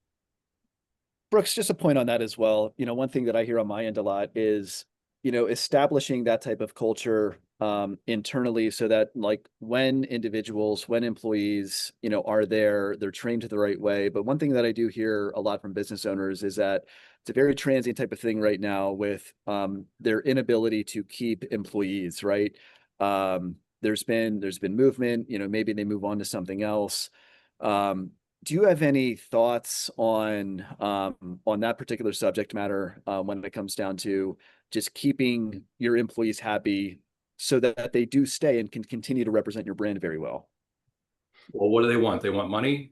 Brooks, just a point on that as well. One thing that I hear on my end a lot is, establishing that type of culture internally, so that like when employees, are there, they're trained the right way. But one thing that I do hear a lot from business owners is that it's a very transient type of thing right now with their inability to keep employees, right? There's been movement, maybe they move on to something else. Do you have any thoughts on that particular subject matter when it comes down to just keeping your employees happy so that they do stay and can continue to represent your brand very well? Well, what do they want? They want money.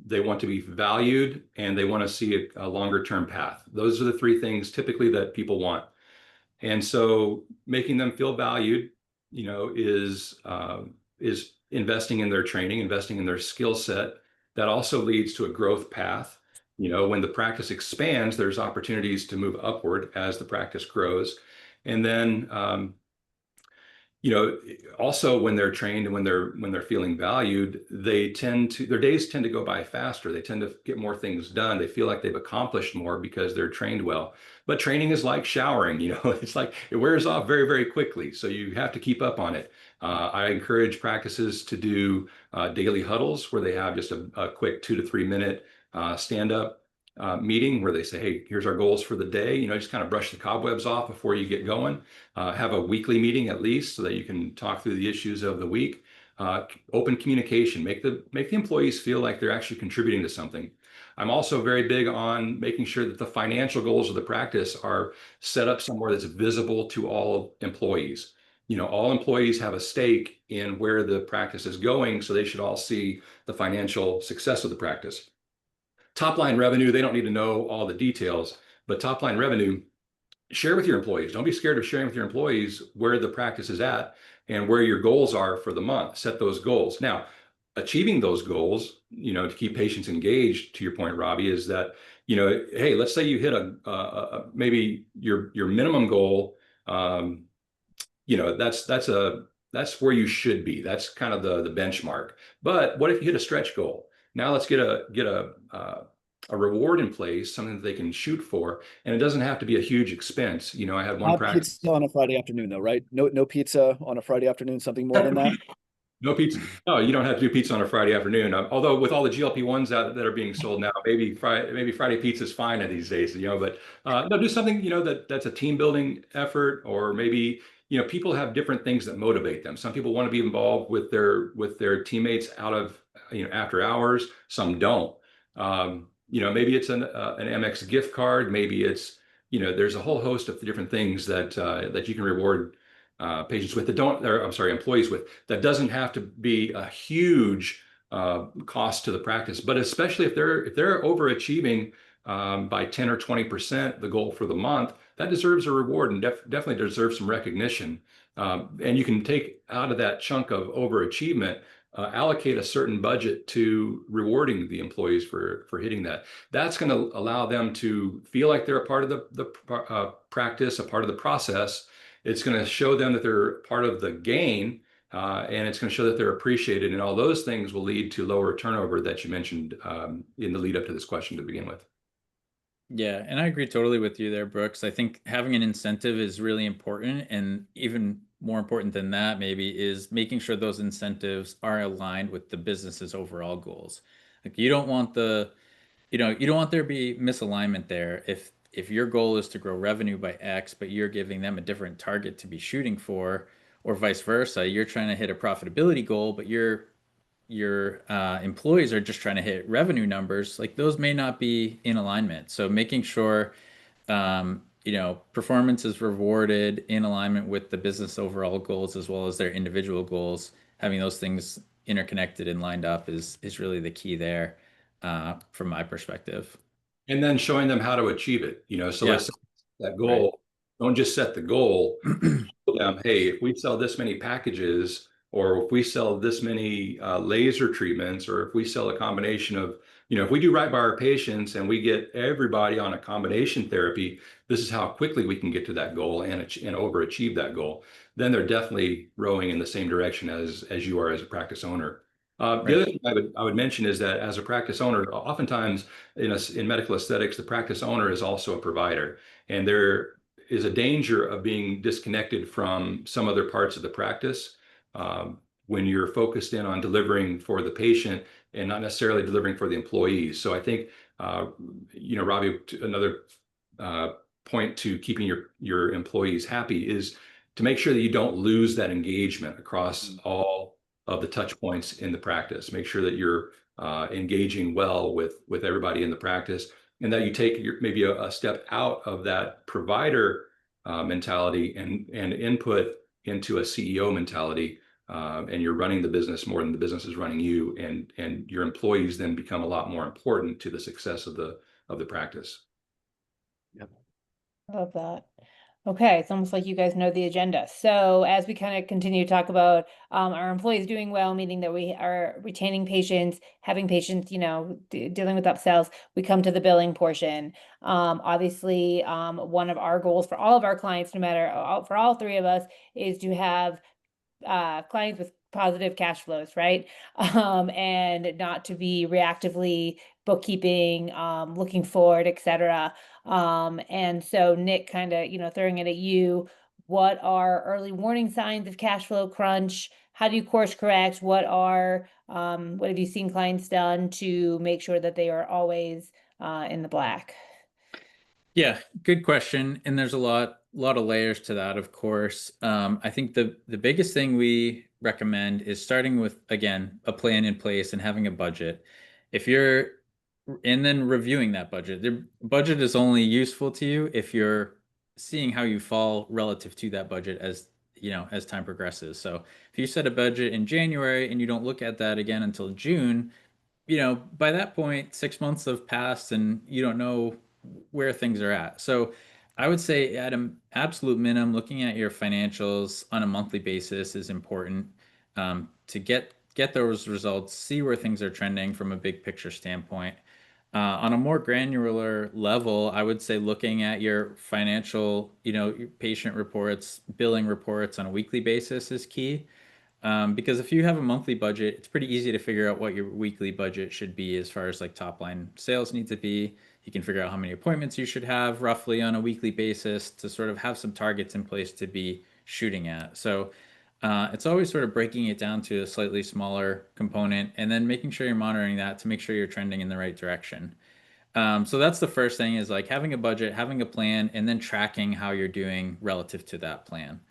They want to be valued, and they want to see a longer term path. Those are the three things typically that people want. And so making them feel valued, is investing in their training, investing in their skill set. That also leads to a growth path. When the practice expands, there's opportunities to move upward as the practice grows. And then, also when they're trained and when they're feeling valued, their days tend to go by faster. They tend to get more things done. They feel like they've accomplished more because they're trained well. But training is like showering, it's like it wears off very, very quickly. So you have to keep up on it. I encourage practices to do daily huddles where they have just a quick 2 to 3 minute stand-up meeting where they say, hey, here's our goals for the day. Just kind of brush the cobwebs off before you get going. Have a weekly meeting at least so that you can talk through the issues of the week. Open communication, make the employees feel like they're actually contributing to something. I'm also very big on making sure that the financial goals of the practice are set up somewhere that's visible to all employees. All employees have a stake in where the practice is going, so they should all see the financial success of the practice. Top line revenue, they don't need to know all the details, but top line revenue, share with your employees. Don't be scared of sharing with your employees where the practice is at and where your goals are for the month. Set those goals. Now, achieving those goals, to keep patients engaged, to your point, Robbie, is that, hey, let's say you hit maybe your minimum goal um, that's where you should be. That's kind of the benchmark. But what if you hit a stretch goal? Now let's get a reward in place, something that they can shoot for, and it doesn't have to be a huge expense. I had one Not practice. pizza on a Friday afternoon, though, right? No pizza on a Friday afternoon, something more than that. No pizza. No, you don't have to do pizza on a Friday afternoon. Although with all the GLP-1s out that are being sold now, maybe Friday pizza is fine these days. But no, do something that's a team building effort, or maybe people have different things that motivate them. Some people want to be involved with their teammates out of after hours. Some don't. Maybe it's an MX gift card. Maybe it's there's a whole host of different things that you can reward patients with that don't, or I'm sorry, employees with, that doesn't have to be a huge cost to the practice, but especially if they're overachieving by 10 or 20% the goal for the month, that deserves a reward and definitely deserves some recognition. And you can take out of that chunk of overachievement, allocate a certain budget to rewarding the employees for hitting that. That's going to allow them to feel like they're a part of the practice, a part of the process. It's going to show them that they're part of the gain, and it's going to show that they're appreciated. And all those things will lead to lower turnover that you mentioned in the lead up to this question to begin with. Yeah, and I agree totally with you there, Brooks. I think having an incentive is really important, and even more important than that, maybe, is making sure those incentives are aligned with the business's overall goals. Like you don't want there to be misalignment there. If your goal is to grow revenue by X, but you're giving them a different target to be shooting for, or vice versa, you're trying to hit a profitability goal, but your employees are just trying to hit revenue numbers, like those may not be in alignment. So making sure performance is rewarded in alignment with the business overall goals as well as their individual goals, having those things interconnected and lined up is really the key there, from my perspective. And then showing them how to achieve it. So Yeah, let's set that right. goal. Don't just set the goal. Hey, if we sell this many packages, or if we sell this many laser treatments, or if we sell a combination of, if we do right by our patients and we get everybody on a combination therapy, this is how quickly we can get to that goal and overachieve that goal. Then they're definitely rowing in the same direction as you are as a practice owner. The other thing I would mention is that as a practice owner, oftentimes in medical aesthetics, the practice owner is also a provider, and there is a danger of being disconnected from some other parts of the practice when you're focused in on delivering for the patient and not necessarily delivering for the employees. So I think, Robbie, another point to keeping your employees happy is to make sure that you don't lose that engagement across all of the touch points in the practice. Make sure that you're engaging well with everybody in the practice, and that you take maybe a step out of that provider mentality and input into a CEO mentality, and you're running the business more than the business is running you, and your employees then become a lot more important to the success of the practice. Yep. Love that. Okay, it's almost like you guys know the agenda. So as we kind of continue to talk about our employees doing well, meaning that we are retaining patients, having patients, dealing with upsells, we come to the billing portion. Obviously, one of our goals for all of our clients, no matter for all three of us, is to have clients with positive cash flows, right? And not to be reactively bookkeeping, looking forward, etc. And so Nick, kind of, throwing it at you, what are early warning signs of cash flow crunch? How do you course correct? What have you seen clients done to make sure that they are always in the black? Yeah, good question. And there's a lot of layers to that, of course. I think the biggest thing we recommend is starting with, again, a plan in place and having a budget. And then reviewing that budget. The budget is only useful to you if you're seeing how you fall relative to that budget as time progresses. So if you set a budget in January and you don't look at that again until June, by that point, 6 months have passed and you don't know where things are at. So I would say at an absolute minimum, looking at your financials on a monthly basis is important, to get those results, see where things are trending from a big picture standpoint. On a more granular level, I would say looking at your financial, your patient reports, billing reports on a weekly basis is key. Because if you have a monthly budget, it's pretty easy to figure out what your weekly budget should be as far as like top line sales need to be. You can figure out how many appointments you should have roughly on a weekly basis to sort of have some targets in place to be shooting at. So it's always sort of breaking it down to a slightly smaller component and then making sure you're monitoring that to make sure you're trending in the right direction. So that's the first thing is like having a budget, having a plan, and then tracking how you're doing relative to that plan.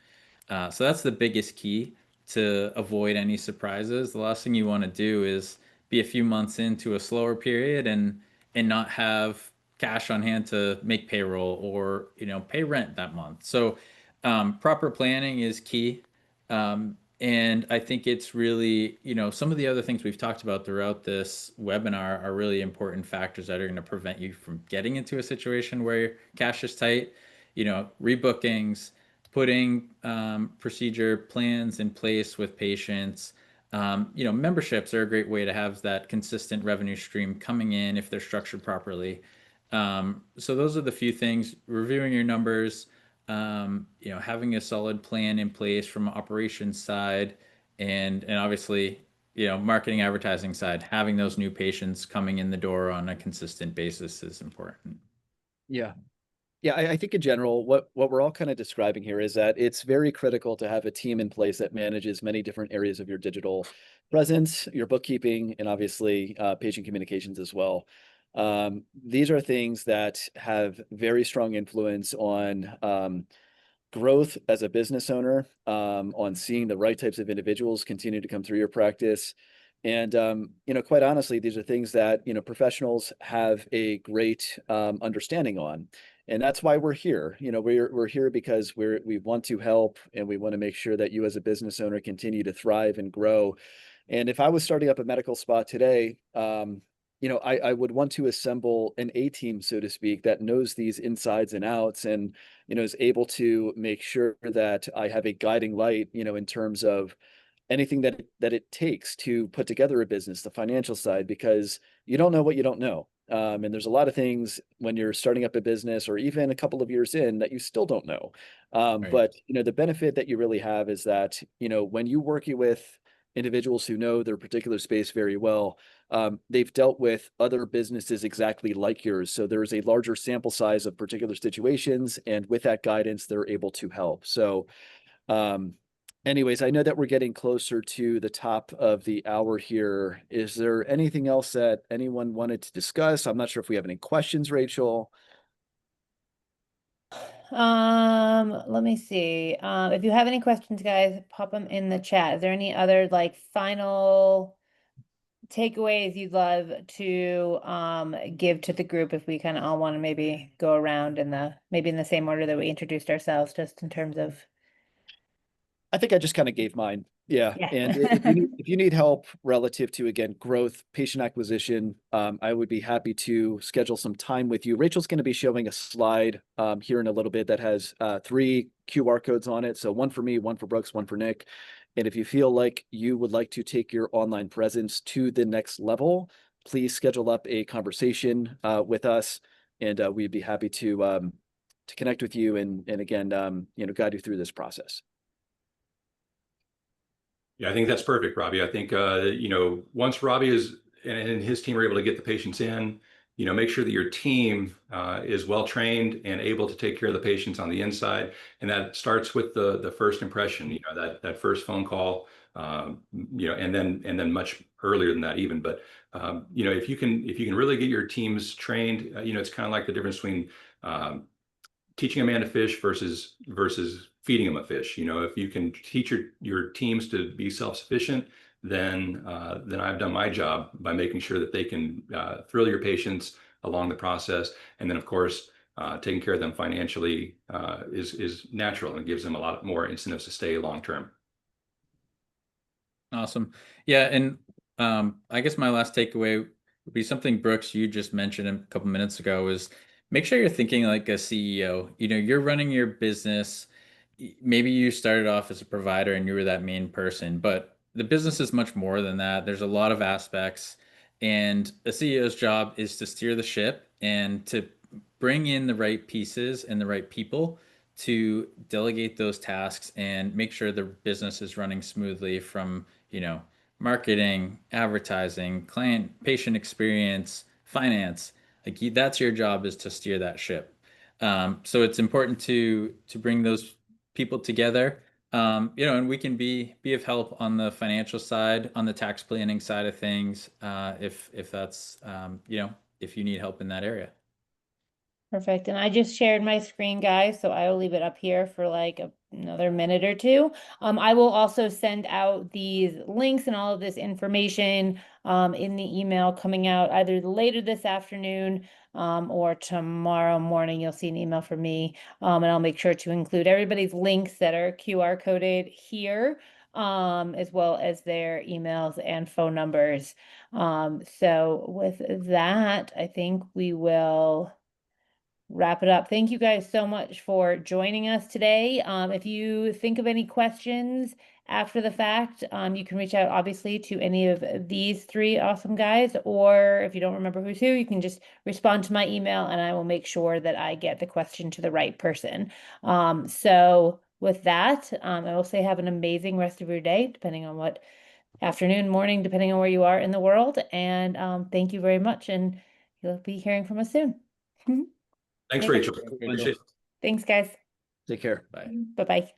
So that's the biggest key to avoid any surprises. The last thing you want to do is be a few months into a slower period and not have cash on hand to make payroll or pay rent that month. So proper planning is key. And I think it's really, some of the other things we've talked about throughout this webinar are really important factors that are going to prevent you from getting into a situation where your cash is tight. Rebookings, putting procedure plans in place with patients. Memberships are a great way to have that consistent revenue stream coming in if they're structured properly. So those are the few things, reviewing your numbers, having a solid plan in place from an operations side and obviously, marketing advertising side, having those new patients coming in the door on a consistent basis is important. Yeah. Yeah, I think in general, what we're all kind of describing here is that it's very critical to have a team in place that manages many different areas of your digital presence, your bookkeeping, and obviously patient communications as well. These are things that have very strong influence on growth as a business owner, on seeing the right types of individuals continue to come through your practice. And, quite honestly, these are things that, professionals have a great understanding on. And that's why we're here. We're here because we want to help and we want to make sure that you as a business owner continue to thrive and grow. And if I was starting up a medical spa today, I would want to assemble an A team, so to speak, that knows these insides and outs and, is able to make sure that I have a guiding light, in terms of anything that it takes to put together a business, the financial side, because you don't know what you don't know. And there's a lot of things when you're starting up a business or even a couple of years in that you still don't know. Right. But the benefit that you really have is that, when you working with individuals who know their particular space very well, they've dealt with other businesses exactly like yours. So there's a larger sample size of particular situations, and with that guidance, they're able to help. So, anyways, I know that we're getting closer to the top of the hour here. Is there anything else that anyone wanted to discuss? I'm not sure if we have any questions, Rachel. Let me see. If you have any questions, guys, pop them in the chat. Is there any other like final takeaways you'd love to give to the group if we kind of all want to maybe go around maybe in the same order that we introduced ourselves, just in terms of I think I just kind of gave mine. Yeah. yeah. And if you need help relative to, again, growth, patient acquisition, I would be happy to schedule some time with you. Rachel's going to be showing a slide here in a little bit that has 3 QR codes on it. So one for me, one for Brooks, one for Nick. And if you feel like you would like to take your online presence to the next level, please schedule up a conversation with us, and we'd be happy to connect with you and again, guide you through this process. Yeah, I think that's perfect, Robbie. I think, once Robbie and his team are able to get the patients in, make sure that your team is well trained and able to take care of the patients on the inside. And that starts with the first impression, that first phone call, and then much earlier than that even. But, if you can really get your teams trained, it's kind of like the difference between teaching a man to fish versus feeding him a fish. If you can teach your teams to be self-sufficient, then I've done my job by making sure that they can thrill your patients along the process. And then, of course, taking care of them financially is natural, and it gives them a lot more incentives to stay long term. Awesome. Yeah, and I guess my last takeaway would be something, Brooks, you just mentioned a couple minutes ago, is make sure you're thinking like a CEO. You're running your business. Maybe you started off as a provider and you were that main person, but the business is much more than that. There's a lot of aspects, And a CEO's job is to steer the ship and to bring in the right pieces and the right people to delegate those tasks and make sure the business is running smoothly from, marketing, advertising, client, patient experience, finance. Like that's your job, is to steer that ship. So it's important to bring those people together. And we can be of help on the financial side, on the tax planning side of things, if that's if you need help in that area. Perfect. And I just shared my screen, guys, so I will leave it up here for like another minute or two. I will also send out these links and all of this information in the email coming out either later this afternoon or tomorrow morning. You'll see an email from me, and I'll make sure to include everybody's links that are QR coded here, as well as their emails and phone numbers. So with that, I think we will wrap it up. Thank you guys so much for joining us today. If you think of any questions after the fact, you can reach out obviously to any of these three awesome guys, or if you don't remember who's who, you can just respond to my email and I will make sure that I get the question to the right person. So with that, I will say have an amazing rest of your day, depending on what afternoon, morning, depending on where you are in the world. And thank you very much. And you'll be hearing from us soon. Thanks, Okay. Rachel. Appreciate it. Thanks, guys. Take care. Bye. Bye-bye.